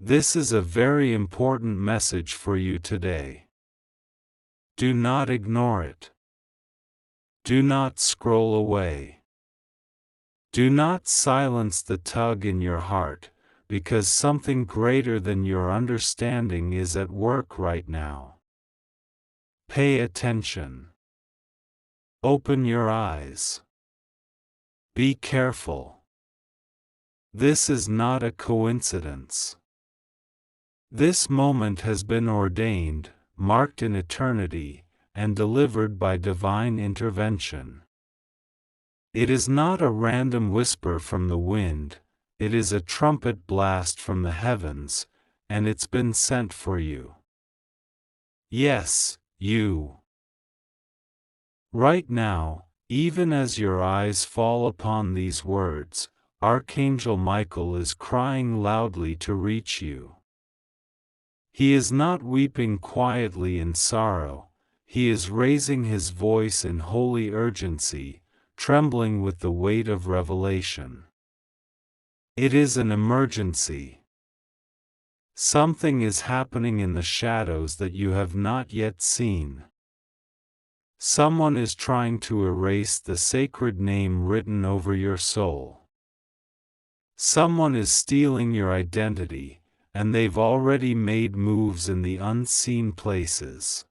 This is a very important message for you today. Do not ignore it. Do not scroll away. Do not silence the tug in your heart, because something greater than your understanding is at work right now. Pay attention. Open your eyes. Be careful. This is not a coincidence. This moment has been ordained, marked in eternity, and delivered by divine intervention. It is not a random whisper from the wind, it is a trumpet blast from the heavens, and it's been sent for you. Yes, you. Right now, even as your eyes fall upon these words, Archangel Michael is crying loudly to reach you. He is not weeping quietly in sorrow, he is raising his voice in holy urgency, trembling with the weight of revelation. It is an emergency. Something is happening in the shadows that you have not yet seen. Someone is trying to erase the sacred name written over your soul. Someone is stealing your identity, and they've already made moves in the unseen places.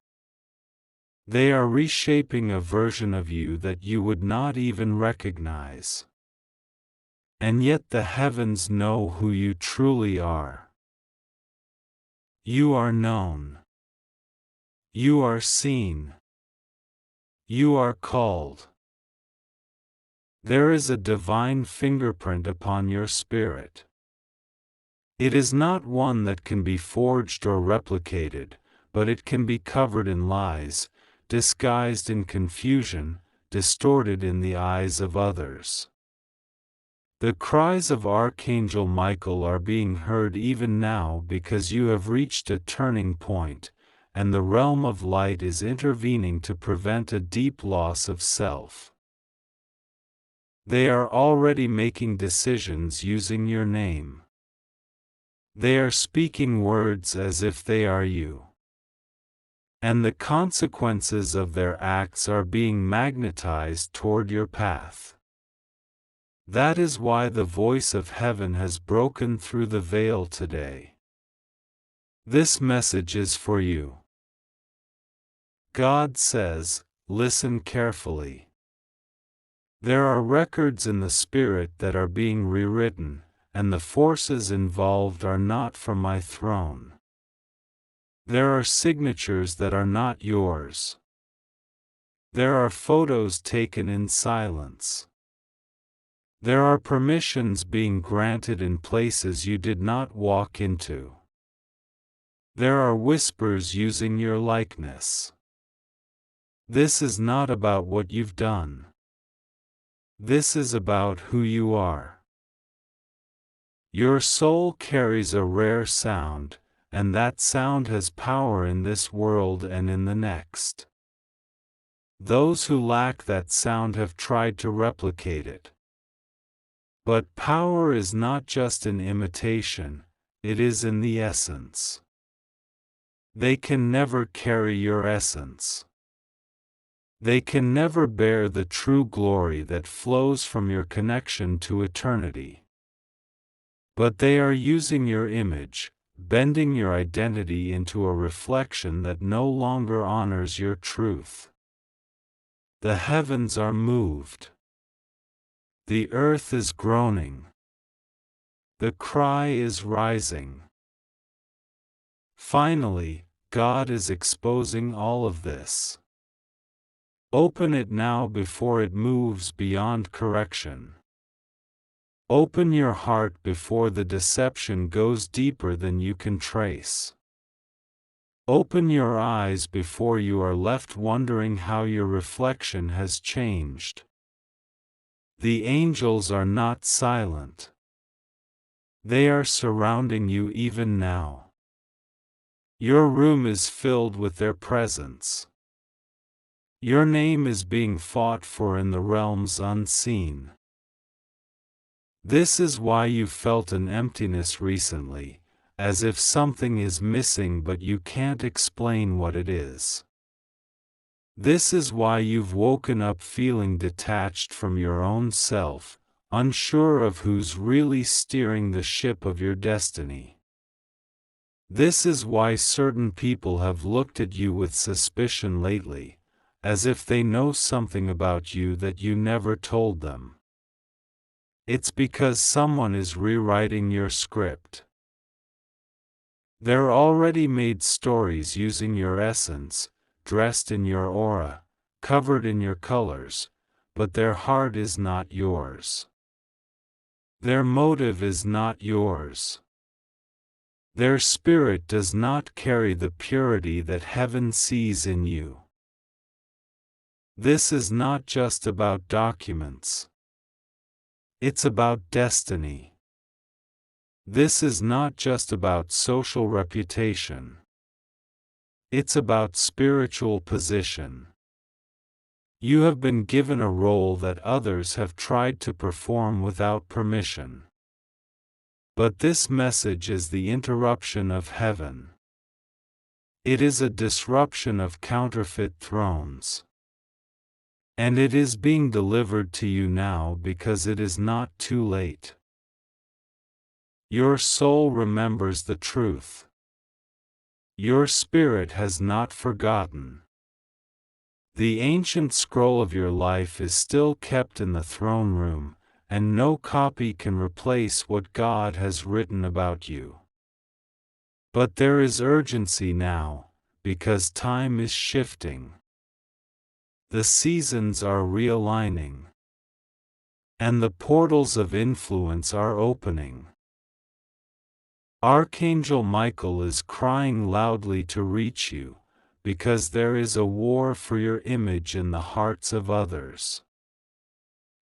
They are reshaping a version of you that you would not even recognize. And yet the heavens know who you truly are. You are known. You are seen. You are called. There is a divine fingerprint upon your spirit. It is not one that can be forged or replicated, but it can be covered in lies, disguised in confusion, distorted in the eyes of others. The cries of Archangel Michael are being heard even now because you have reached a turning point, and the realm of light is intervening to prevent a deep loss of self. They are already making decisions using your name. They are speaking words as if they are you. And the consequences of their acts are being magnetized toward your path. That is why the voice of heaven has broken through the veil today. This message is for you. God says, listen carefully. There are records in the spirit that are being rewritten, and the forces involved are not from my throne. There are signatures that are not yours. There are photos taken in silence. There are permissions being granted in places you did not walk into. There are whispers using your likeness. This is not about what you've done. This is about who you are. Your soul carries a rare sound, and that sound has power in this world and in the next. Those who lack that sound have tried to replicate it. But power is not just in imitation, it is in the essence. They can never carry your essence. They can never bear the true glory that flows from your connection to eternity. But they are using your image, bending your identity into a reflection that no longer honors your truth. The heavens are moved. The earth is groaning. The cry is rising. Finally, God is exposing all of this. Open it now before it moves beyond correction. Open your heart before the deception goes deeper than you can trace. Open your eyes before you are left wondering how your reflection has changed. The angels are not silent. They are surrounding you even now. Your room is filled with their presence. Your name is being fought for in the realms unseen. This is why you felt an emptiness recently, as if something is missing but you can't explain what it is. This is why you've woken up feeling detached from your own self, unsure of who's really steering the ship of your destiny. This is why certain people have looked at you with suspicion lately, as if they know something about you that you never told them. It's because someone is rewriting your script. They're already made stories using your essence, dressed in your aura, covered in your colors, but their heart is not yours. Their motive is not yours. Their spirit does not carry the purity that heaven sees in you. This is not just about documents. It's about destiny. This is not just about social reputation. It's about spiritual position. You have been given a role that others have tried to perform without permission. But this message is the interruption of heaven. It is a disruption of counterfeit thrones. And it is being delivered to you now because it is not too late. Your soul remembers the truth. Your spirit has not forgotten. The ancient scroll of your life is still kept in the throne room, and no copy can replace what God has written about you. But there is urgency now, because time is shifting. The seasons are realigning. And the portals of influence are opening. Archangel Michael is crying loudly to reach you, because there is a war for your image in the hearts of others.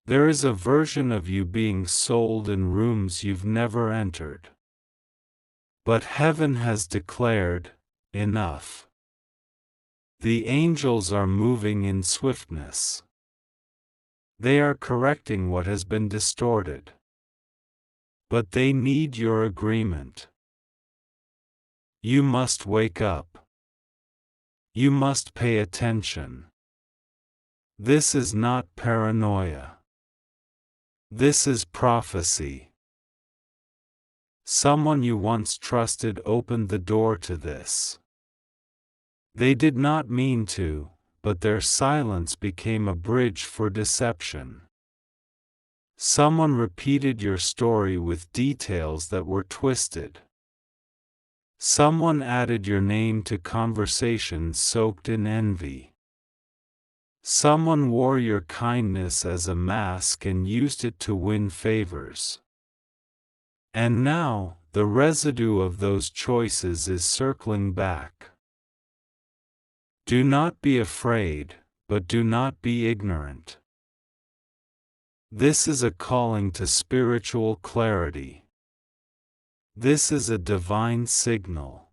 There is a version of you being sold in rooms you've never entered. But heaven has declared, enough. The angels are moving in swiftness. They are correcting what has been distorted. But they need your agreement. You must wake up. You must pay attention. This is not paranoia. This is prophecy. Someone you once trusted opened the door to this. They did not mean to, but their silence became a bridge for deception. Someone repeated your story with details that were twisted. Someone added your name to conversations soaked in envy. Someone wore your kindness as a mask and used it to win favors. And now, the residue of those choices is circling back. Do not be afraid, but do not be ignorant. This is a calling to spiritual clarity. This is a divine signal.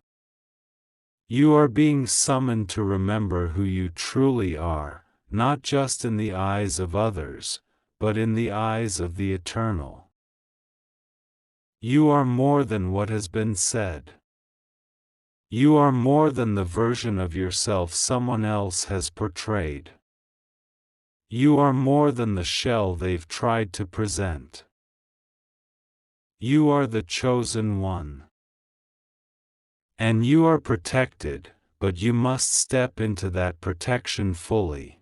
You are being summoned to remember who you truly are, not just in the eyes of others, but in the eyes of the Eternal. You are more than what has been said. You are more than the version of yourself someone else has portrayed. You are more than the shell they've tried to present. You are the chosen one. And you are protected, but you must step into that protection fully.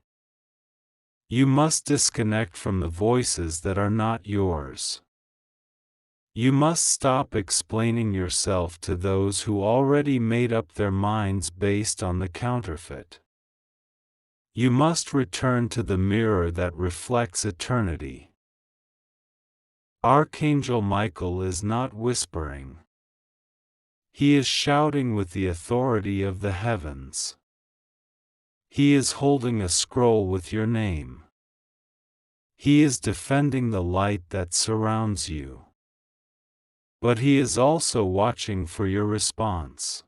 You must disconnect from the voices that are not yours. You must stop explaining yourself to those who already made up their minds based on the counterfeit. You must return to the mirror that reflects eternity. Archangel Michael is not whispering. He is shouting with the authority of the heavens. He is holding a scroll with your name. He is defending the light that surrounds you. But he is also watching for your response.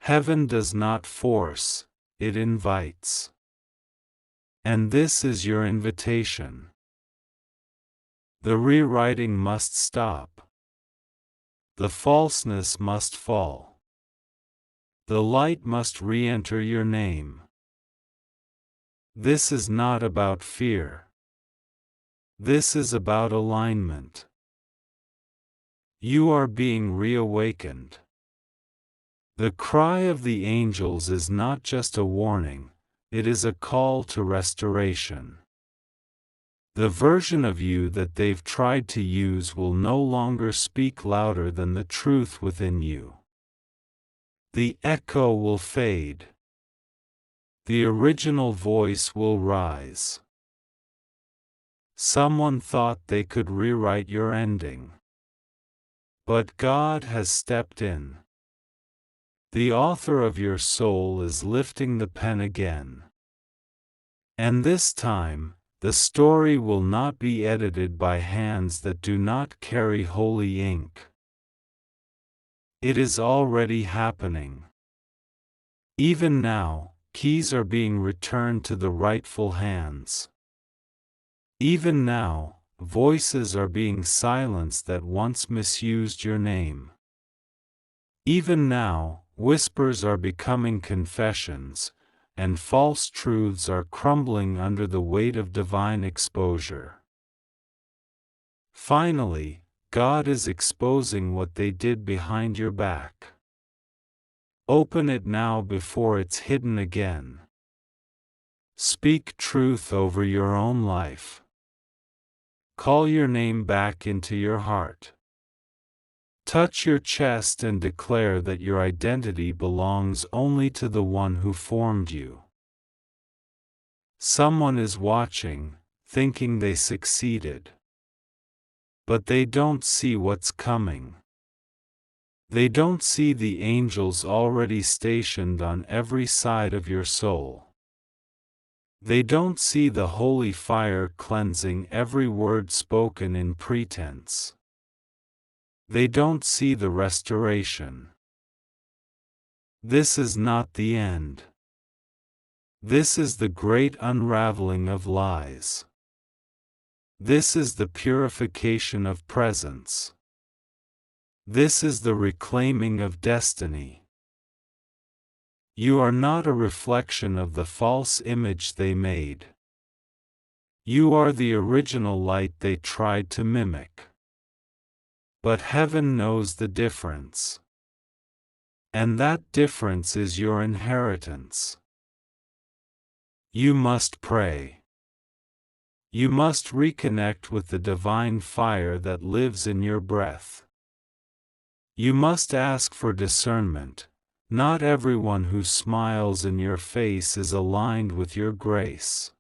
Heaven does not force, it invites. And this is your invitation. The rewriting must stop. The falseness must fall. The light must re-enter your name. This is not about fear. This is about alignment. You are being reawakened. The cry of the angels is not just a warning, it is a call to restoration. The version of you that they've tried to use will no longer speak louder than the truth within you. The echo will fade. The original voice will rise. Someone thought they could rewrite your ending. But God has stepped in. The author of your soul is lifting the pen again. And this time, the story will not be edited by hands that do not carry holy ink. It is already happening. Even now, keys are being returned to the rightful hands. Even now, voices are being silenced that once misused your name. Even now, whispers are becoming confessions, and false truths are crumbling under the weight of divine exposure. Finally, God is exposing what they did behind your back. Open it now before it's hidden again. Speak truth over your own life. Call your name back into your heart. Touch your chest and declare that your identity belongs only to the one who formed you. Someone is watching, thinking they succeeded. But they don't see what's coming. They don't see the angels already stationed on every side of your soul. They don't see the holy fire cleansing every word spoken in pretense. They don't see the restoration. This is not the end. This is the great unraveling of lies. This is the purification of presence. This is the reclaiming of destiny. You are not a reflection of the false image they made. You are the original light they tried to mimic. But heaven knows the difference. And that difference is your inheritance. You must pray. You must reconnect with the divine fire that lives in your breath. You must ask for discernment. Not everyone who smiles in your face is aligned with your grace.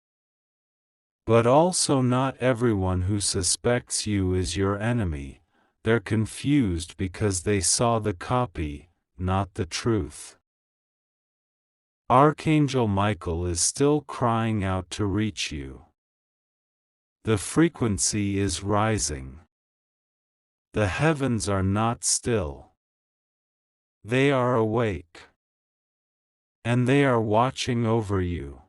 But also not everyone who suspects you is your enemy. They're confused because they saw the copy, not the truth. Archangel Michael is still crying out to reach you. The frequency is rising. The heavens are not still. They are awake. And they are watching over you.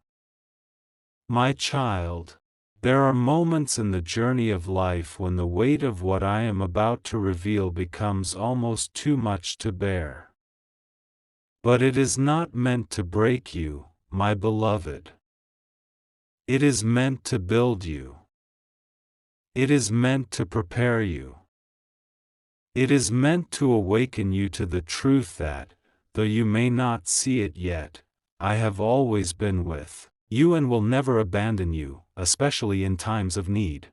My child, there are moments in the journey of life when the weight of what I am about to reveal becomes almost too much to bear. But it is not meant to break you, my beloved. It is meant to build you. It is meant to prepare you. It is meant to awaken you to the truth that, though you may not see it yet, I have always been with you and will never abandon you, especially in times of need.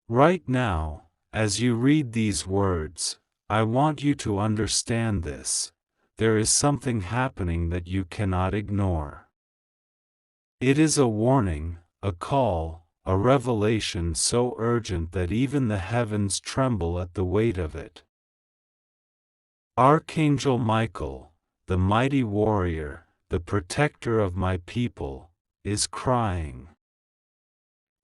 Right now, as you read these words, I want you to understand this. There is something happening that you cannot ignore. It is a warning, a call, a revelation so urgent that even the heavens tremble at the weight of it. Archangel Michael, the mighty warrior, the protector of my people, is crying.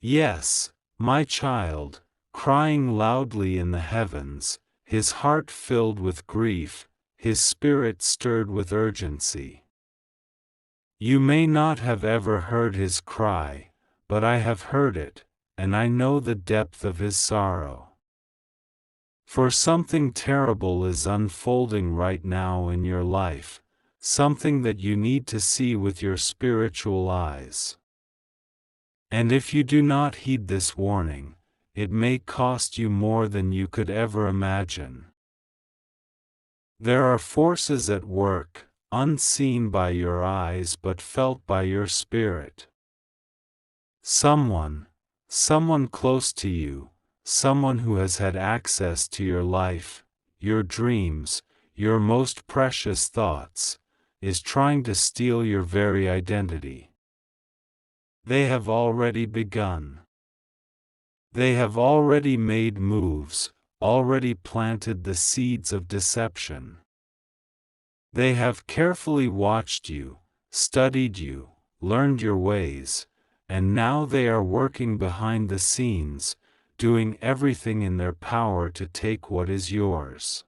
Yes, my child, crying loudly in the heavens, his heart filled with grief, his spirit stirred with urgency. You may not have ever heard his cry, but I have heard it, and I know the depth of his sorrow. For something terrible is unfolding right now in your life, something that you need to see with your spiritual eyes. And if you do not heed this warning, it may cost you more than you could ever imagine. There are forces at work, unseen by your eyes but felt by your spirit. Someone close to you, someone who has had access to your life, your dreams, your most precious thoughts, is trying to steal your very identity. They have already begun. They have already made moves, already planted the seeds of deception. They have carefully watched you, studied you, learned your ways, and now they are working behind the scenes, doing everything in their power to take what is yours.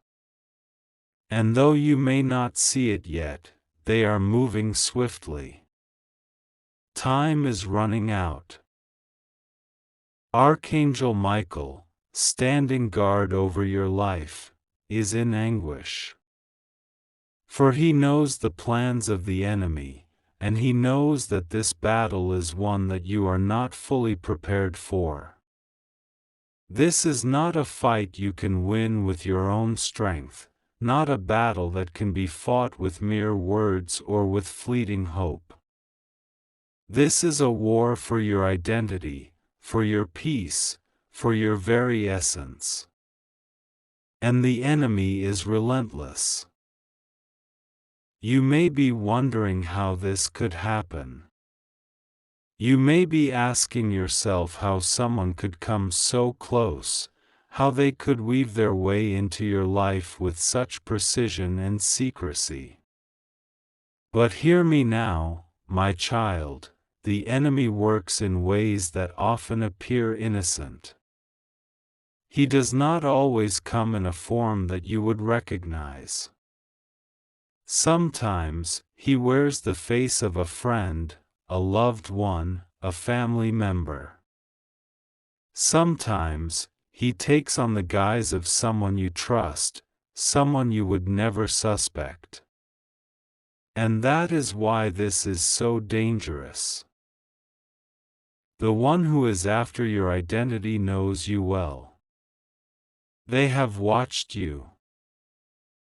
And though you may not see it yet, they are moving swiftly. Time is running out. Archangel Michael, standing guard over your life, is in anguish. For he knows the plans of the enemy, and he knows that this battle is one that you are not fully prepared for. This is not a fight you can win with your own strength, not a battle that can be fought with mere words or with fleeting hope. This is a war for your identity, for your peace, for your very essence. And the enemy is relentless. You may be wondering how this could happen. You may be asking yourself how someone could come so close, how they could weave their way into your life with such precision and secrecy. But hear me now, my child. The enemy works in ways that often appear innocent. He does not always come in a form that you would recognize. Sometimes, he wears the face of a friend, a loved one, a family member. Sometimes, he takes on the guise of someone you trust, someone you would never suspect. And that is why this is so dangerous. The one who is after your identity knows you well. They have watched you.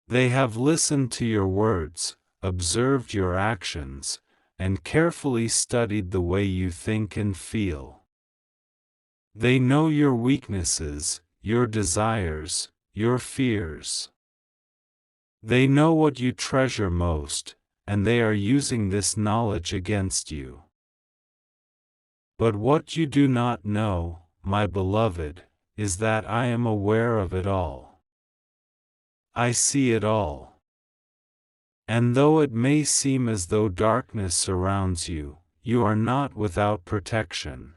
They have listened to your words, observed your actions, and carefully studied the way you think and feel. They know your weaknesses, your desires, your fears. They know what you treasure most, and they are using this knowledge against you. But what you do not know, my beloved, is that I am aware of it all. I see it all. And though it may seem as though darkness surrounds you, you are not without protection.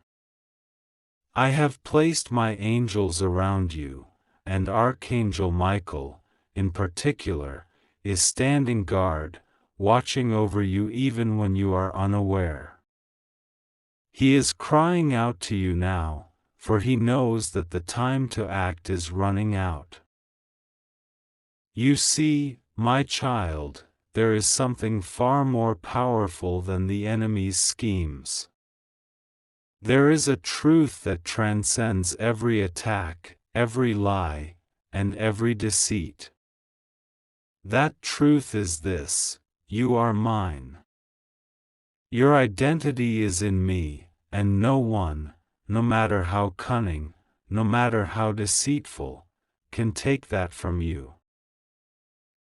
I have placed my angels around you, and Archangel Michael, in particular, is standing guard, watching over you even when you are unaware. He is crying out to you now, for he knows that the time to act is running out. You see, my child, there is something far more powerful than the enemy's schemes. There is a truth that transcends every attack, every lie, and every deceit. That truth is this: you are mine. Your identity is in me, and no one, no matter how cunning, no matter how deceitful, can take that from you.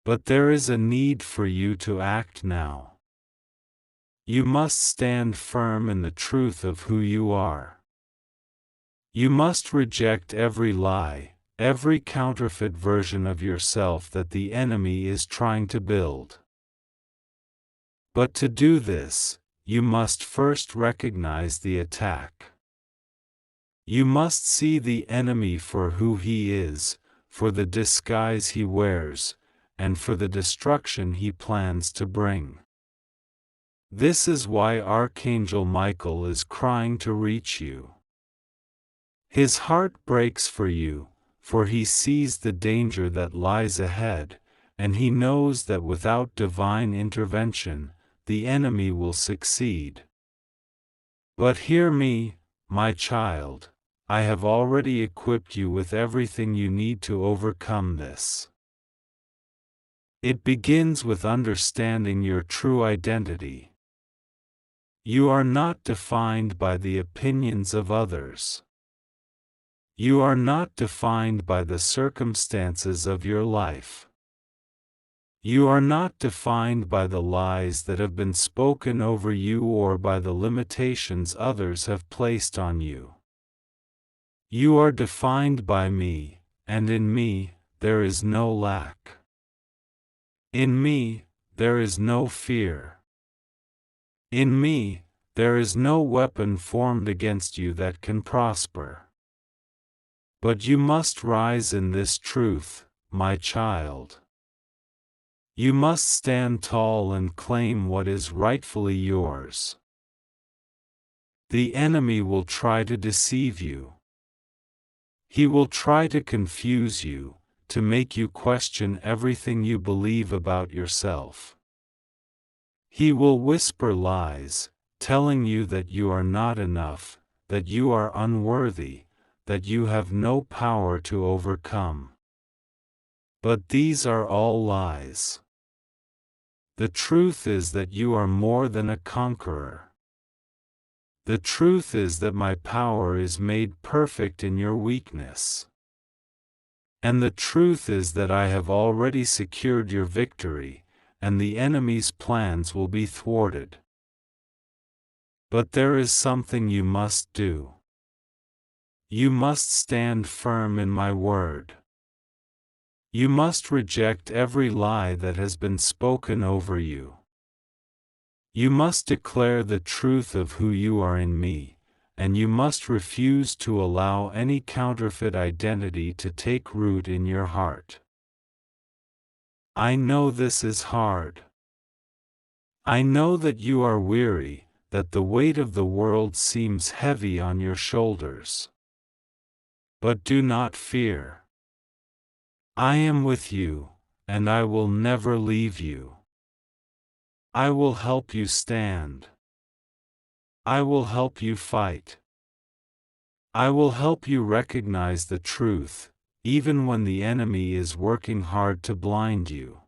But there is a need for you to act now. You must stand firm in the truth of who you are. You must reject every lie, every counterfeit version of yourself that the enemy is trying to build. But to do this, you must first recognize the attack. You must see the enemy for who he is, for the disguise he wears, and for the destruction he plans to bring. This is why Archangel Michael is crying to reach you. His heart breaks for you, for he sees the danger that lies ahead, and he knows that without divine intervention, the enemy will succeed. But hear me, my child, I have already equipped you with everything you need to overcome this. It begins with understanding your true identity. You are not defined by the opinions of others. You are not defined by the circumstances of your life. You are not defined by the lies that have been spoken over you or by the limitations others have placed on you. You are defined by me, and in me, there is no lack. In me, there is no fear. In me, there is no weapon formed against you that can prosper. But you must rise in this truth, my child. You must stand tall and claim what is rightfully yours. The enemy will try to deceive you. He will try to confuse you, to make you question everything you believe about yourself. He will whisper lies, telling you that you are not enough, that you are unworthy, that you have no power to overcome. But these are all lies. The truth is that you are more than a conqueror. The truth is that my power is made perfect in your weakness. And the truth is that I have already secured your victory, and the enemy's plans will be thwarted. But there is something you must do. You must stand firm in my word. You must reject every lie that has been spoken over you. You must declare the truth of who you are in me, and you must refuse to allow any counterfeit identity to take root in your heart. I know this is hard. I know that you are weary, that the weight of the world seems heavy on your shoulders. But do not fear. I am with you, and I will never leave you. I will help you stand. I will help you fight. I will help you recognize the truth, even when the enemy is working hard to blind you.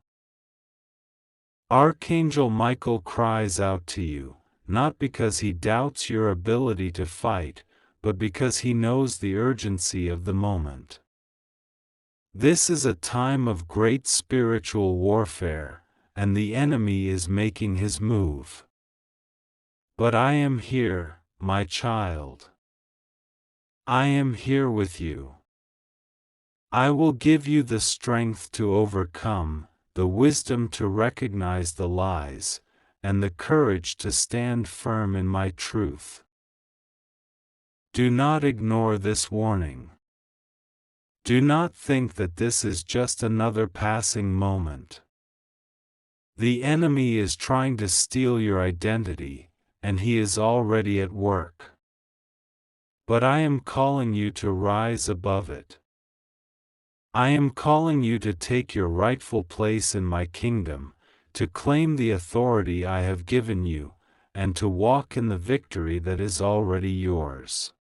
Archangel Michael cries out to you, not because he doubts your ability to fight, but because he knows the urgency of the moment. This is a time of great spiritual warfare, and the enemy is making his move. But I am here, my child. I am here with you. I will give you the strength to overcome, the wisdom to recognize the lies, and the courage to stand firm in my truth. Do not ignore this warning. Do not think that this is just another passing moment. The enemy is trying to steal your identity, and he is already at work. But I am calling you to rise above it. I am calling you to take your rightful place in my kingdom, to claim the authority I have given you, and to walk in the victory that is already yours.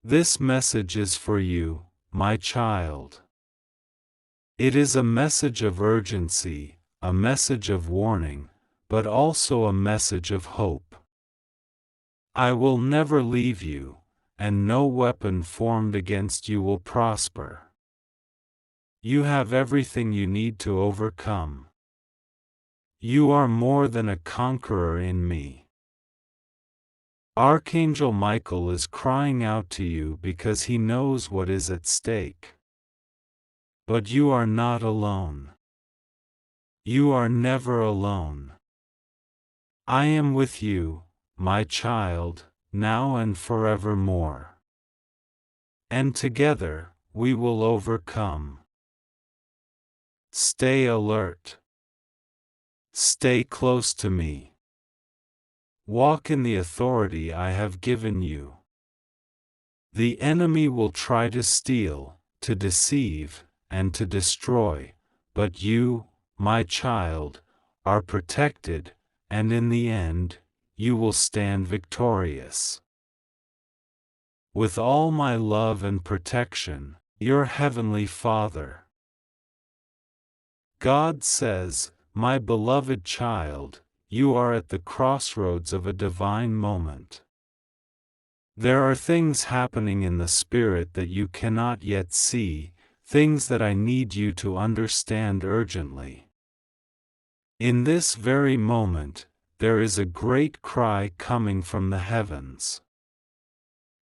This message is for you, my child. It is a message of urgency, a message of warning, but also a message of hope. I will never leave you, and no weapon formed against you will prosper. You have everything you need to overcome. You are more than a conqueror in me. Archangel Michael is crying out to you because he knows what is at stake. But you are not alone. You are never alone. I am with you, my child, now and forevermore. And together, we will overcome. Stay alert. Stay close to me. Walk in the authority I have given you. The enemy will try to steal, to deceive, and to destroy, but you, my child, are protected, and in the end, you will stand victorious. With all my love and protection, your Heavenly Father. God says, my beloved child, you are at the crossroads of a divine moment. There are things happening in the Spirit that you cannot yet see, things that I need you to understand urgently. In this very moment, there is a great cry coming from the heavens.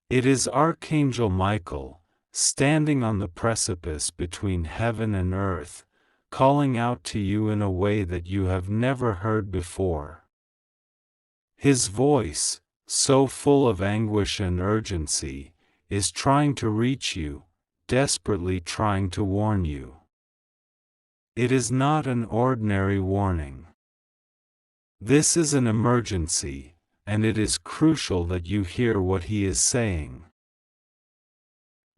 It is Archangel Michael, standing on the precipice between heaven and earth, calling out to you in a way that you have never heard before. His voice, so full of anguish and urgency, is trying to reach you, desperately trying to warn you. It is not an ordinary warning. This is an emergency, and it is crucial that you hear what he is saying.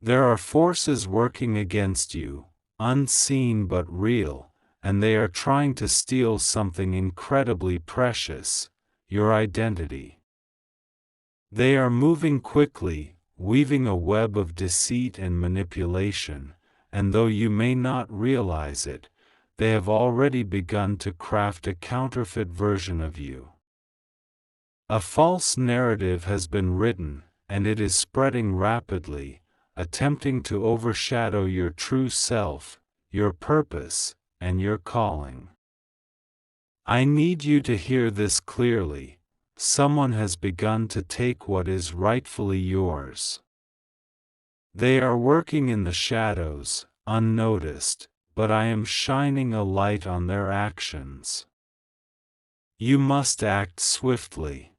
There are forces working against you, unseen but real, and they are trying to steal something incredibly precious, your identity. They are moving quickly, weaving a web of deceit and manipulation, and though you may not realize it, they have already begun to craft a counterfeit version of you. A false narrative has been written, and it is spreading rapidly, attempting to overshadow your true self, your purpose, and your calling. I need you to hear this clearly. Someone has begun to take what is rightfully yours. They are working in the shadows, unnoticed, but I am shining a light on their actions. You must act swiftly.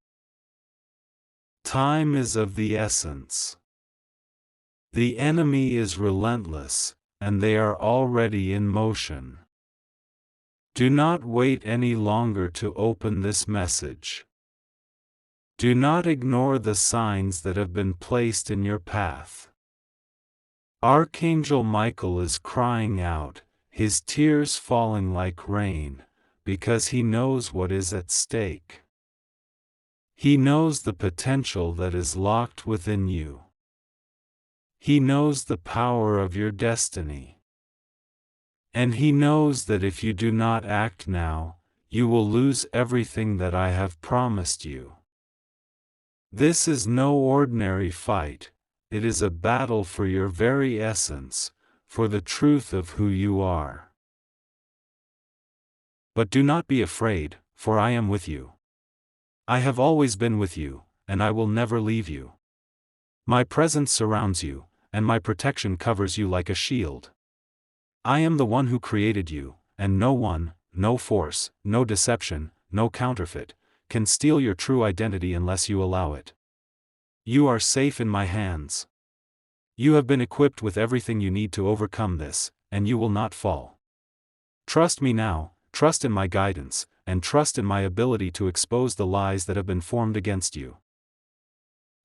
Time is of the essence. The enemy is relentless, and they are already in motion. Do not wait any longer to open this message. Do not ignore the signs that have been placed in your path. Archangel Michael is crying out, his tears falling like rain, because he knows what is at stake. He knows the potential that is locked within you. He knows the power of your destiny. And he knows that if you do not act now, you will lose everything that I have promised you. This is no ordinary fight, it is a battle for your very essence, for the truth of who you are. But do not be afraid, for I am with you. I have always been with you, and I will never leave you. My presence surrounds you, and my protection covers you like a shield. I am the one who created you, and no one, no force, no deception, no counterfeit, can steal your true identity unless you allow it. You are safe in my hands. You have been equipped with everything you need to overcome this, and you will not fall. Trust me now, trust in my guidance, and trust in my ability to expose the lies that have been formed against you.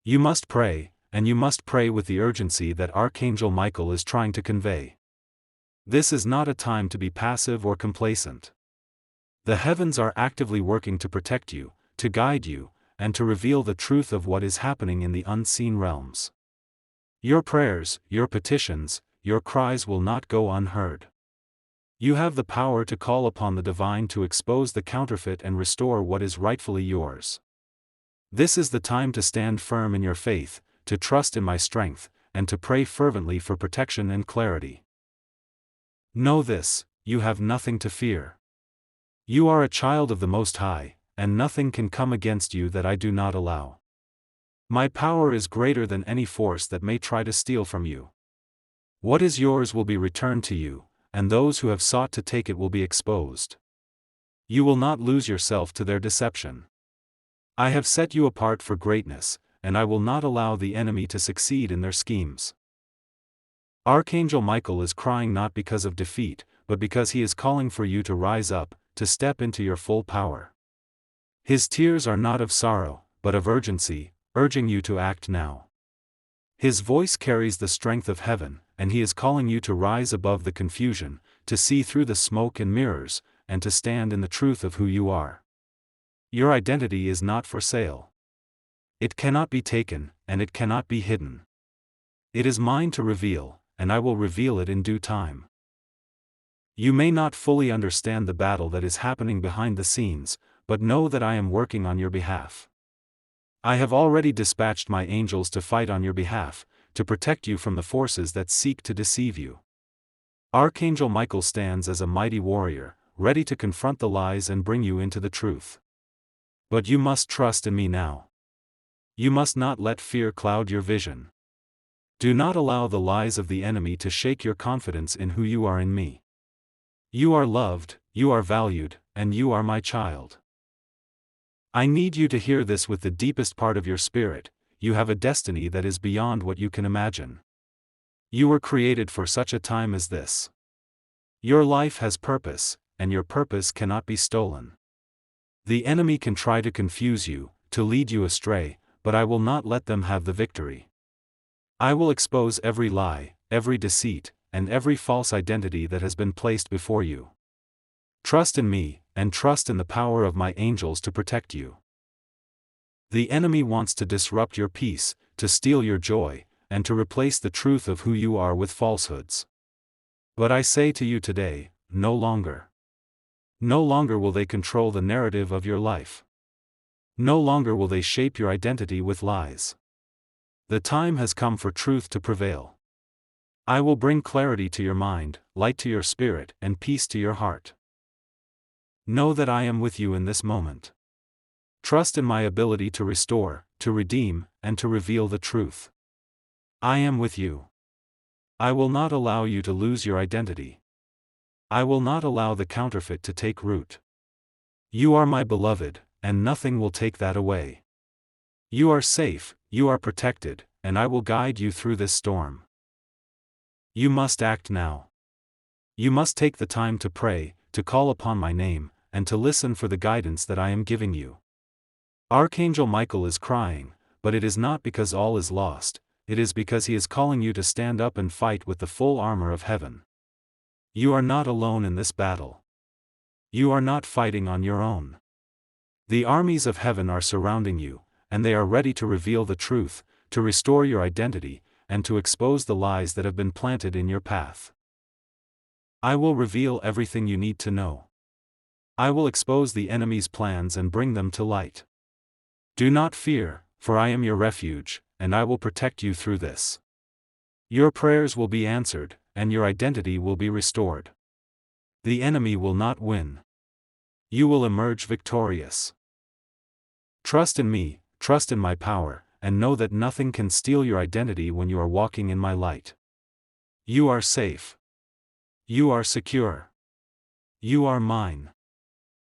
You must pray, and you must pray with the urgency that Archangel Michael is trying to convey. This is not a time to be passive or complacent. The heavens are actively working to protect you, to guide you, and to reveal the truth of what is happening in the unseen realms. Your prayers, your petitions, your cries will not go unheard. You have the power to call upon the divine to expose the counterfeit and restore what is rightfully yours. This is the time to stand firm in your faith, to trust in my strength, and to pray fervently for protection and clarity. Know this, you have nothing to fear. You are a child of the Most High, and nothing can come against you that I do not allow. My power is greater than any force that may try to steal from you. What is yours will be returned to you, and those who have sought to take it will be exposed. You will not lose yourself to their deception. I have set you apart for greatness, and I will not allow the enemy to succeed in their schemes. Archangel Michael is crying not because of defeat, but because he is calling for you to rise up, to step into your full power. His tears are not of sorrow, but of urgency, urging you to act now. His voice carries the strength of heaven, and he is calling you to rise above the confusion, to see through the smoke and mirrors, and to stand in the truth of who you are. Your identity is not for sale. It cannot be taken, and it cannot be hidden. It is mine to reveal, and I will reveal it in due time. You may not fully understand the battle that is happening behind the scenes, but know that I am working on your behalf. I have already dispatched my angels to fight on your behalf, to protect you from the forces that seek to deceive you. Archangel Michael stands as a mighty warrior, ready to confront the lies and bring you into the truth. But you must trust in me now. You must not let fear cloud your vision. Do not allow the lies of the enemy to shake your confidence in who you are in me. You are loved, you are valued, and you are my child. I need you to hear this with the deepest part of your spirit. You have a destiny that is beyond what you can imagine. You were created for such a time as this. Your life has purpose, and your purpose cannot be stolen. The enemy can try to confuse you, to lead you astray, but I will not let them have the victory. I will expose every lie, every deceit, and every false identity that has been placed before you. Trust in me, and trust in the power of my angels to protect you. The enemy wants to disrupt your peace, to steal your joy, and to replace the truth of who you are with falsehoods. But I say to you today, no longer. No longer will they control the narrative of your life. No longer will they shape your identity with lies. The time has come for truth to prevail. I will bring clarity to your mind, light to your spirit, and peace to your heart. Know that I am with you in this moment. Trust in my ability to restore, to redeem, and to reveal the truth. I am with you. I will not allow you to lose your identity. I will not allow the counterfeit to take root. You are my beloved, and nothing will take that away. You are safe, you are protected, and I will guide you through this storm. You must act now. You must take the time to pray, to call upon my name, and to listen for the guidance that I am giving you. Archangel Michael is crying, but it is not because all is lost, it is because he is calling you to stand up and fight with the full armor of heaven. You are not alone in this battle. You are not fighting on your own. The armies of heaven are surrounding you, and they are ready to reveal the truth, to restore your identity, and to expose the lies that have been planted in your path. I will reveal everything you need to know. I will expose the enemy's plans and bring them to light. Do not fear, for I am your refuge, and I will protect you through this. Your prayers will be answered, and your identity will be restored. The enemy will not win. You will emerge victorious. Trust in me, trust in my power, and know that nothing can steal your identity when you are walking in my light. You are safe. You are secure. You are mine.